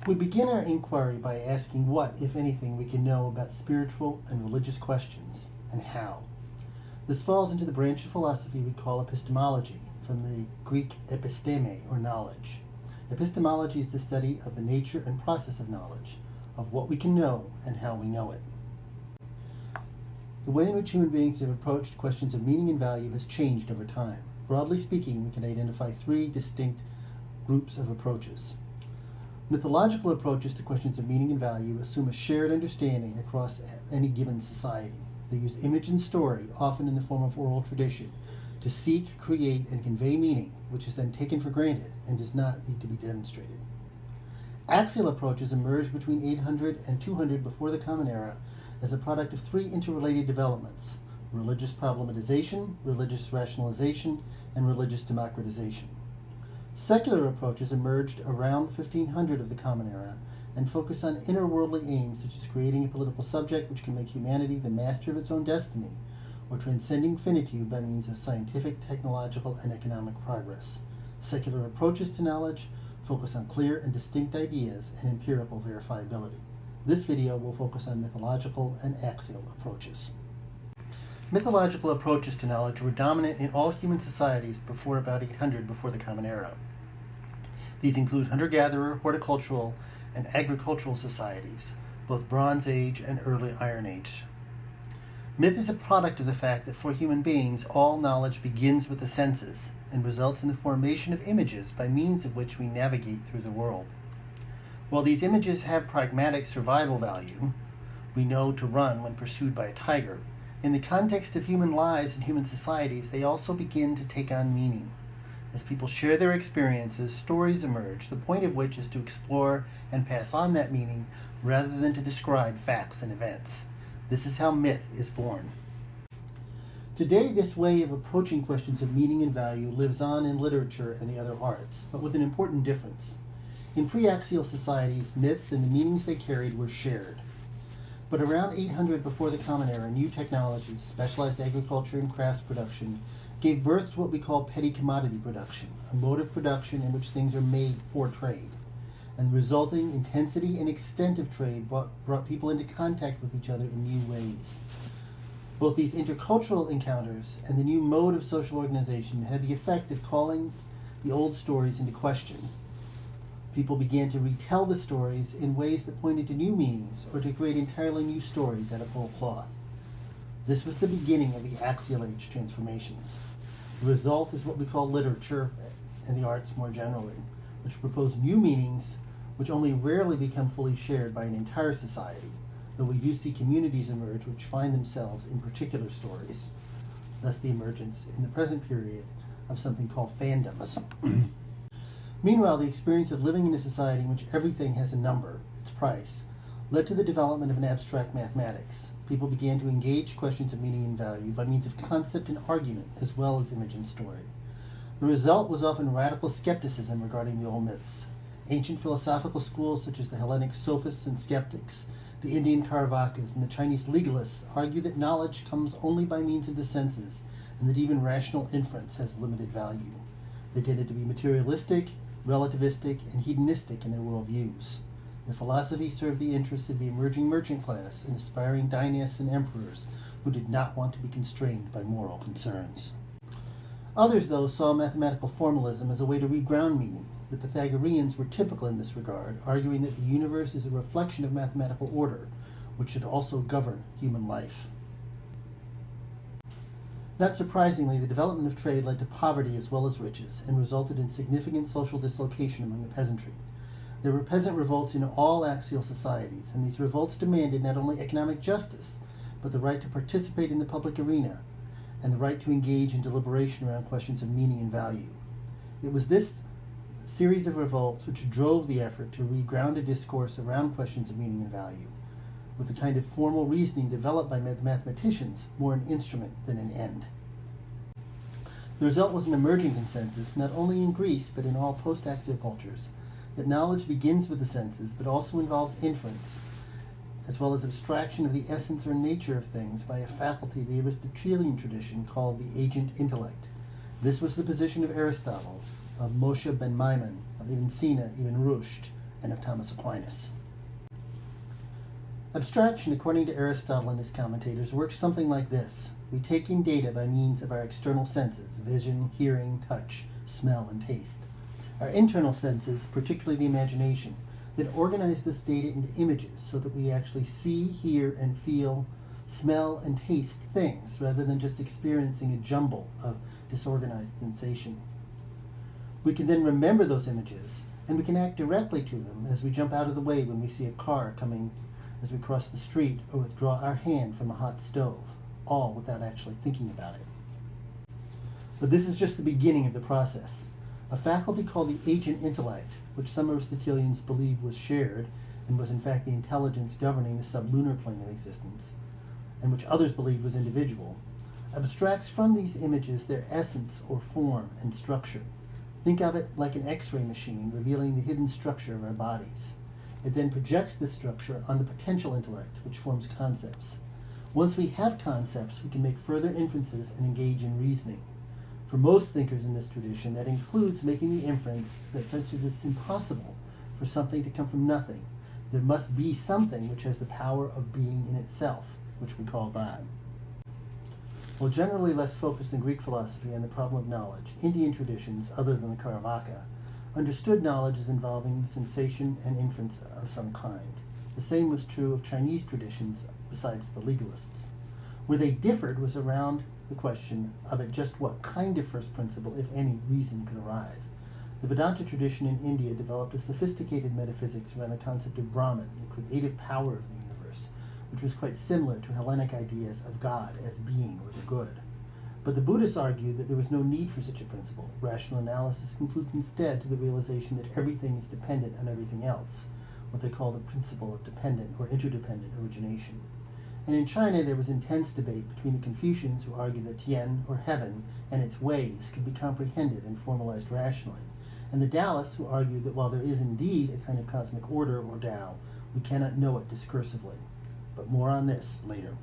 We begin our inquiry by asking what, if anything, we can know about spiritual and religious questions, and how. This falls into the branch of philosophy we call epistemology, from the Greek episteme, or knowledge. Epistemology is the study of the nature and process of knowledge, of what we can know and how we know it. The way in which human beings have approached questions of meaning and value has changed over time. Broadly speaking, we can identify three distinct groups of approaches. Mythological approaches to questions of meaning and value assume a shared understanding across any given society. They use image and story, often in the form of oral tradition, to seek, create, and convey meaning, which is then taken for granted and does not need to be demonstrated. Axial approaches emerged between 800 and 200 before the Common Era as a product of three interrelated developments: religious problematization, religious rationalization, and religious democratization. Secular approaches emerged around 1500 of the Common Era and focus on inner-worldly aims such as creating a political subject which can make humanity the master of its own destiny, or transcending finitude by means of scientific, technological, and economic progress. Secular approaches to knowledge focus on clear and distinct ideas and empirical verifiability. This video will focus on mythological and axial approaches. Mythological approaches to knowledge were dominant in all human societies before about 800 before the Common Era. These include hunter-gatherer, horticultural, and agricultural societies, both Bronze Age and early Iron Age. Myth is a product of the fact that for human beings, all knowledge begins with the senses and results in the formation of images by means of which we navigate through the world. While these images have pragmatic survival value, we know to run when pursued by a tiger, in the context of human lives and human societies, they also begin to take on meaning. As people share their experiences, stories emerge, the point of which is to explore and pass on that meaning rather than to describe facts and events. This is how myth is born. Today, this way of approaching questions of meaning and value lives on in literature and the other arts, but with an important difference. In pre-axial societies, myths and the meanings they carried were shared. But around 800 before the Common Era, new technologies, specialized agriculture and crafts production, gave birth to what we call petty commodity production, a mode of production in which things are made for trade. And the resulting intensity and extent of trade brought people into contact with each other in new ways. Both these intercultural encounters and the new mode of social organization had the effect of calling the old stories into question. People began to retell the stories in ways that pointed to new meanings or to create entirely new stories out of whole cloth. This was the beginning of the Axial Age transformations. The result is what we call literature and the arts more generally, which propose new meanings which only rarely become fully shared by an entire society, though we do see communities emerge which find themselves in particular stories, thus the emergence in the present period of something called fandoms. Meanwhile, the experience of living in a society in which everything has a number, its price, led to the development of an abstract mathematics. People began to engage questions of meaning and value by means of concept and argument, as well as image and story. The result was often radical skepticism regarding the old myths. Ancient philosophical schools such as the Hellenic sophists and skeptics, the Indian Charvakas, and the Chinese legalists argue that knowledge comes only by means of the senses, and that even rational inference has limited value. They tended to be materialistic, relativistic, and hedonistic in their worldviews. Their philosophy served the interests of the emerging merchant class and aspiring dynasts and emperors who did not want to be constrained by moral concerns. Others, though, saw mathematical formalism as a way to reground meaning. The Pythagoreans were typical in this regard, arguing that the universe is a reflection of mathematical order, which should also govern human life. Not surprisingly, the development of trade led to poverty as well as riches, and resulted in significant social dislocation among the peasantry. There were peasant revolts in all axial societies, and these revolts demanded not only economic justice, but the right to participate in the public arena, and the right to engage in deliberation around questions of meaning and value. It was this series of revolts which drove the effort to reground a discourse around questions of meaning and value, with the kind of formal reasoning developed by mathematicians more an instrument than an end. The result was an emerging consensus, not only in Greece but in all post-axial cultures, that knowledge begins with the senses but also involves inference, as well as abstraction of the essence or nature of things by a faculty the Aristotelian tradition called the agent intellect. This was the position of Aristotle, of Moshe ben Maimon, of Ibn Sina, Ibn Rushd, and of Thomas Aquinas. Abstraction, according to Aristotle and his commentators, works something like this. We take in data by means of our external senses, vision, hearing, touch, smell, and taste. Our internal senses, particularly the imagination, then organize this data into images so that we actually see, hear, and feel, smell, and taste things, rather than just experiencing a jumble of disorganized sensation. We can then remember those images, and we can act directly to them as we jump out of the way when we see a car coming as we cross the street or withdraw our hand from a hot stove, all without actually thinking about it. But this is just the beginning of the process. A faculty called the agent intellect, which some Aristotelians believe was shared and was in fact the intelligence governing the sublunar plane of existence, and which others believed was individual, abstracts from these images their essence or form and structure. Think of it like an X-ray machine revealing the hidden structure of our bodies. It then projects this structure on the potential intellect, which forms concepts. Once we have concepts, we can make further inferences and engage in reasoning. For most thinkers in this tradition, that includes making the inference that since it is impossible for something to come from nothing, there must be something which has the power of being in itself, which we call God. While generally less focused in Greek philosophy on the problem of knowledge, Indian traditions, other than the Caravaca, understood knowledge as involving sensation and inference of some kind. The same was true of Chinese traditions besides the legalists. Where they differed was around the question of at just what kind of first principle, if any, reason could arrive. The Vedanta tradition in India developed a sophisticated metaphysics around the concept of Brahman, the creative power of the universe, which was quite similar to Hellenic ideas of God as being or the good. But the Buddhists argued that there was no need for such a principle. Rational analysis concludes instead to the realization that everything is dependent on everything else, what they call the principle of dependent or interdependent origination. And in China there was intense debate between the Confucians, who argued that Tian, or heaven, and its ways could be comprehended and formalized rationally, and the Taoists, who argued that while there is indeed a kind of cosmic order or Tao, we cannot know it discursively. But more on this later.